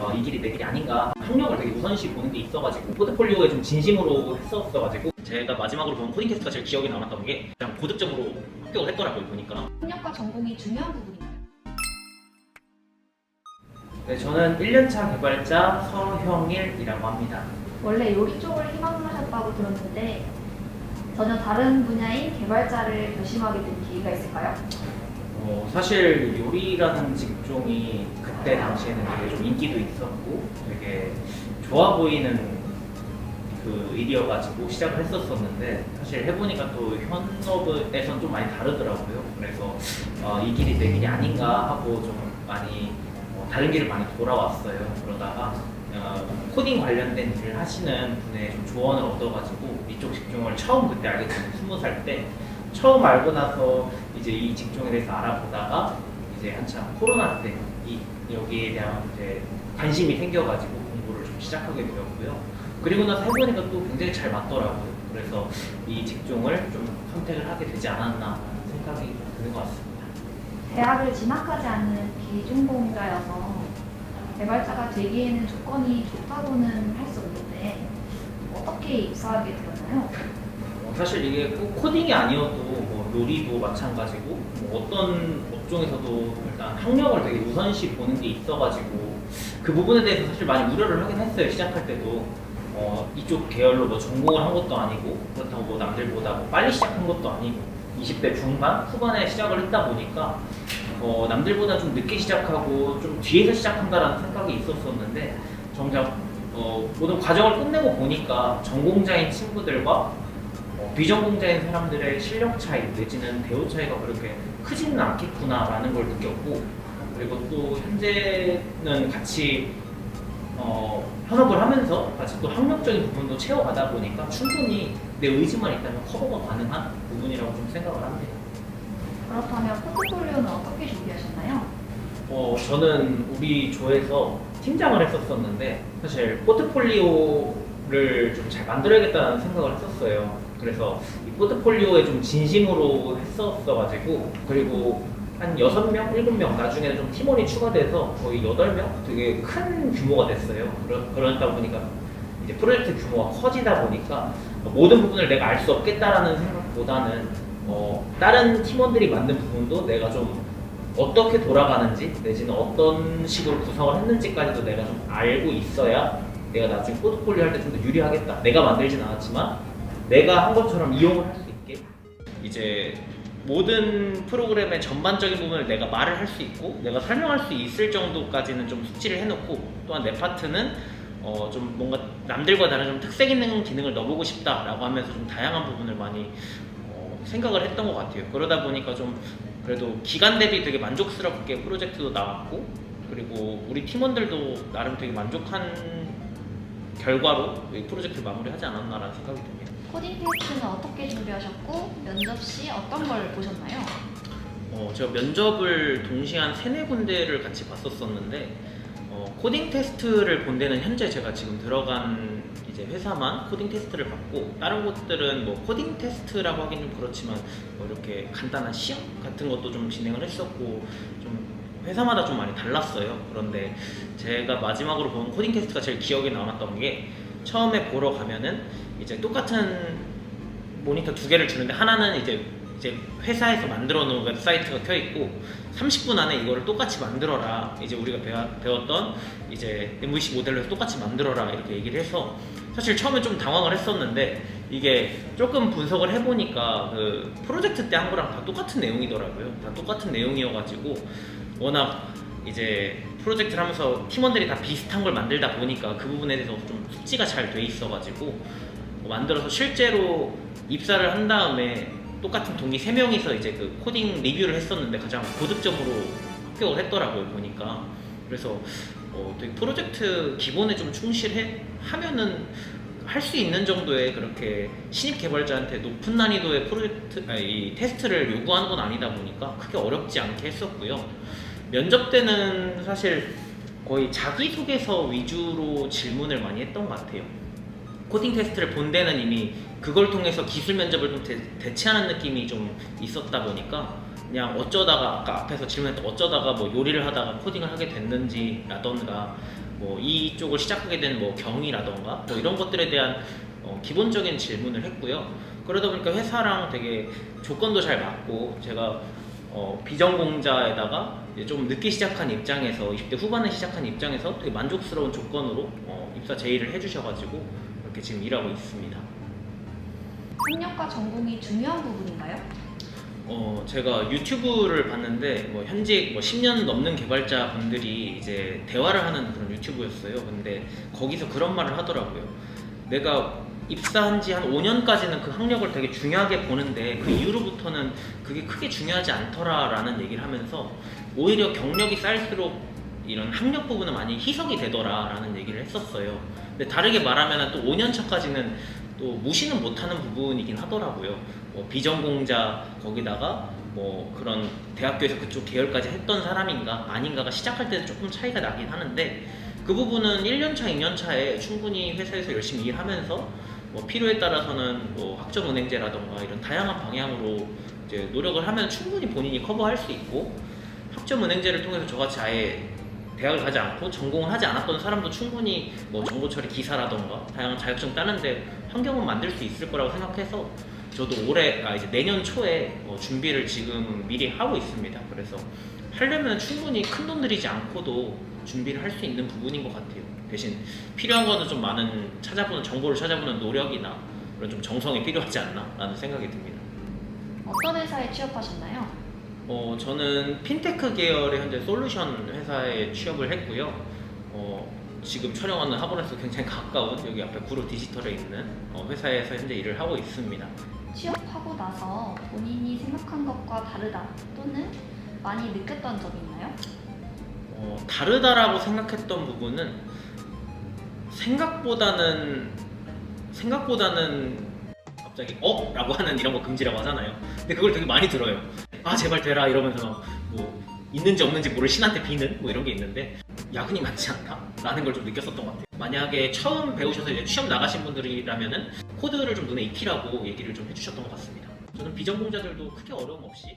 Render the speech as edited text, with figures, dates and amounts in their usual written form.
이 길이 내 길이 아닌가, 학력을 되게 우선시 보는 게 있어가지고 포트폴리오에 좀 진심으로 했었어가지고 제가 마지막으로 본 코딩 테스트가 제일 기억에 남았던 게 그냥 고득점으로 합격을 했더라고요, 보니까. 학력과 전공이 중요한 부분인가요? 네, 저는 1년차 개발자 서형일이라고 합니다. 원래 요리 쪽을 희망하셨다고 들었는데 전혀 다른 분야인 개발자를 결심하게 된 계기가 있을까요? 사실 요리라는 직종이 그때 당시에는 되게 좀 인기도 있었고 되게 좋아 보이는 그 일이어가지고 시작을 했었었는데, 사실 해보니까 또 현업에선 좀 많이 다르더라고요. 그래서 이 길이 내 길이 아닌가 하고 좀 많이 다른 길을 많이 돌아왔어요. 그러다가 코딩 관련된 일을 하시는 분의 좀 조언을 얻어가지고 이쪽 직종을 처음 그때 알게 됐어요. 20살 때 처음 알고 나서 이제 이 직종에 대해서 알아보다가 이제 한참 코로나 때 여기에 대한 이제 관심이 생겨가지고 공부를 좀 시작하게 되었고요. 그리고 나서 해보니까 또 굉장히 잘 맞더라고요. 그래서 이 직종을 좀 선택을 하게 되지 않았나 생각이 드는 것 같습니다. 대학을 진학하지 않는 비전공자여서 개발자가 되기에는 조건이 좋다고는 할 수 없는데 어떻게 입사하게 되었나요? 사실 이게 꼭 코딩이 아니어도 뭐 요리도 마찬가지고 뭐 어떤 업종에서도 일단 학력을 되게 우선시 보는 게 있어가지고 그 부분에 대해서 사실 많이 우려를 하긴 했어요. 시작할 때도 이쪽 계열로 뭐 전공을 한 것도 아니고 그렇다고 뭐 남들보다 뭐 빨리 시작한 것도 아니고 20대 중반 후반에 시작을 했다 보니까 남들보다 좀 늦게 시작하고 좀 뒤에서 시작한다라는 생각이 있었었는데, 정작 모든 과정을 끝내고 보니까 전공자인 친구들과 비전공자인 사람들의 실력 차이 내지는 대우 차이가 그렇게 크지는 않겠구나라는 걸 느꼈고, 그리고 또 현재는 같이 현업을 하면서 같이 또 학력적인 부분도 채워가다 보니까 충분히 내 의지만 있다면 커버가 가능한 부분이라고 좀 생각을 합니다. 그렇다면 포트폴리오는 어떻게 준비하셨나요? 저는 우리 조에서 팀장을 했었었는데 사실 포트폴리오를 좀 잘 만들어야겠다는 생각을 했었어요. 그래서 이 포트폴리오에 좀 진심으로 했었어가지고, 그리고 한 6명, 7명 나중에는 좀 팀원이 추가돼서 거의 8명? 되게 큰 규모가 됐어요. 그러다 보니까 이제 프로젝트 규모가 커지다 보니까 모든 부분을 내가 알 수 없겠다라는 생각보다는 다른 팀원들이 만든 부분도 내가 좀 어떻게 돌아가는지 내지는 어떤 식으로 구성을 했는지까지도 내가 좀 알고 있어야 내가 나중에 포트폴리오 할 때 좀 더 유리하겠다. 내가 만들진 않았지만 내가 한 것처럼 이용을 할 수 있게, 이제 모든 프로그램의 전반적인 부분을 내가 말을 할 수 있고 내가 설명할 수 있을 정도까지는 좀 숙지를 해놓고, 또한 내 파트는 좀 뭔가 남들과 다른 좀 특색 있는 기능을 넣어보고 싶다라고 하면서 좀 다양한 부분을 많이 생각을 했던 것 같아요. 그러다 보니까 좀 그래도 기간 대비 되게 만족스럽게 프로젝트도 나왔고, 그리고 우리 팀원들도 나름 되게 만족한 결과로 이 프로젝트를 마무리하지 않았나라는 생각이 듭니다. 코딩 테스트는 어떻게 준비하셨고 면접 시 어떤 걸 보셨나요? 제가 면접을 동시에 한 3-4군데를 같이 봤었었는데, 코딩 테스트를 본 데는 현재 제가 지금 들어간 이제 회사만 코딩 테스트를 받고, 다른 곳들은 뭐 코딩 테스트라고 하긴 좀 그렇지만 뭐 이렇게 간단한 시험 같은 것도 좀 진행을 했었고, 좀 회사마다 좀 많이 달랐어요. 그런데 제가 마지막으로 본 코딩 테스트가 제일 기억에 남았던 게, 처음에 보러 가면은 이제 똑같은 모니터 2개를 주는데 하나는 이제 회사에서 만들어 놓은 웹사이트가 켜 있고 30분 안에 이거를 똑같이 만들어라, 이제 우리가 배웠던 이제 MVC 모델로 해서 똑같이 만들어라 이렇게 얘기를 해서, 사실 처음에 좀 당황을 했었는데 이게 조금 분석을 해보니까 그 프로젝트 때 한 거랑 다 똑같은 내용이더라고요. 다 똑같은 내용이어가지고 워낙 이제 프로젝트를 하면서 팀원들이 다 비슷한 걸 만들다 보니까 그 부분에 대해서 좀 숙지가 잘 돼 있어가지고 만들어서 실제로 입사를 한 다음에 똑같은 동기 3명이서 이제 그 코딩 리뷰를 했었는데 가장 고득점으로 합격을 했더라고요, 보니까. 그래서 되게 프로젝트 기본에 좀 충실해 하면은 할 수 있는 정도의, 그렇게 신입 개발자한테 높은 난이도의 이 테스트를 요구하는 건 아니다 보니까 크게 어렵지 않게 했었고요. 면접 때는 사실 거의 자기소개서 위주로 질문을 많이 했던 것 같아요. 코딩 테스트를 본 데는 이미 그걸 통해서 기술 면접을 좀 대체하는 느낌이 좀 있었다 보니까 그냥 어쩌다가, 아까 앞에서 질문했던 어쩌다가 뭐 요리를 하다가 코딩을 하게 됐는지라던가 뭐 이쪽을 시작하게 된 뭐 경위라던가 뭐 이런 것들에 대한 기본적인 질문을 했고요. 그러다 보니까 회사랑 되게 조건도 잘 맞고 제가 비전공자에다가 이제 좀 늦게 시작한 입장에서 20대 후반에 시작한 입장에서 되게 만족스러운 조건으로 입사 제의를 해주셔가지고 이렇게 지금 일하고 있습니다. 학력과 전공이 중요한 부분인가요? 제가 유튜브를 봤는데 뭐 현직 뭐 10년 넘는 개발자 분들이 이제 대화를 하는 그런 유튜브였어요. 근데 거기서 그런 말을 하더라고요. 내가 입사한 지 한 5년까지는 그 학력을 되게 중요하게 보는데 그 이후로부터는 그게 크게 중요하지 않더라라는 얘기를 하면서 오히려 경력이 쌓일수록 이런 학력 부분은 많이 희석이 되더라라는 얘기를 했었어요. 근데 다르게 말하면 또 5년 차까지는 또 무시는 못하는 부분이긴 하더라고요. 비전공자 거기다가 뭐 그런 대학교에서 그쪽 계열까지 했던 사람인가 아닌가가 시작할 때도 조금 차이가 나긴 하는데 그 부분은 1년차, 2년차에 충분히 회사에서 열심히 일하면서 뭐 필요에 따라서는 뭐 학점은행제라던가 이런 다양한 방향으로 이제 노력을 하면 충분히 본인이 커버할 수 있고 학점은행제를 통해서 저같이 아예 대학을 가지 않고 전공을 하지 않았던 사람도 충분히 뭐 정보처리 기사라던가 다양한 자격증 따는데 환경은 만들 수 있을 거라고 생각해서 저도 이제 내년 초에 준비를 지금 미리 하고 있습니다. 그래서 하려면 충분히 큰 돈 들이지 않고도 준비를 할 수 있는 부분인 것 같아요. 대신 필요한 거는 좀 많은 정보를 찾아보는 노력이나 그런 좀 정성이 필요하지 않나 라는 생각이 듭니다. 어떤 회사에 취업하셨나요? 저는 핀테크 계열의 현재 솔루션 회사에 취업을 했고요. 지금 촬영하는 학원에서 굉장히 가까운 여기 앞에 구로 디지털에 있는 회사에서 현재 일을 하고 있습니다. 취업하고 나서 본인이 생각한 것과 다르다 또는 많이 느꼈던 점이 있나요? 다르다라고 생각했던 부분은 생각보다는 갑자기 라고 하는 이런 거 금지라고 하잖아요. 근데 그걸 되게 많이 들어요. 아 제발 되라 이러면서 막 뭐 있는지 없는지 모를 신한테 비는 뭐 이런 게 있는데 야근이 많지 않다? 라는 걸 좀 느꼈었던 것 같아요. 만약에 처음 배우셔서 이제 취업 나가신 분들이라면은 코드를 좀 눈에 익히라고 얘기를 좀 해주셨던 것 같습니다. 저는 비전공자들도 크게 어려움 없이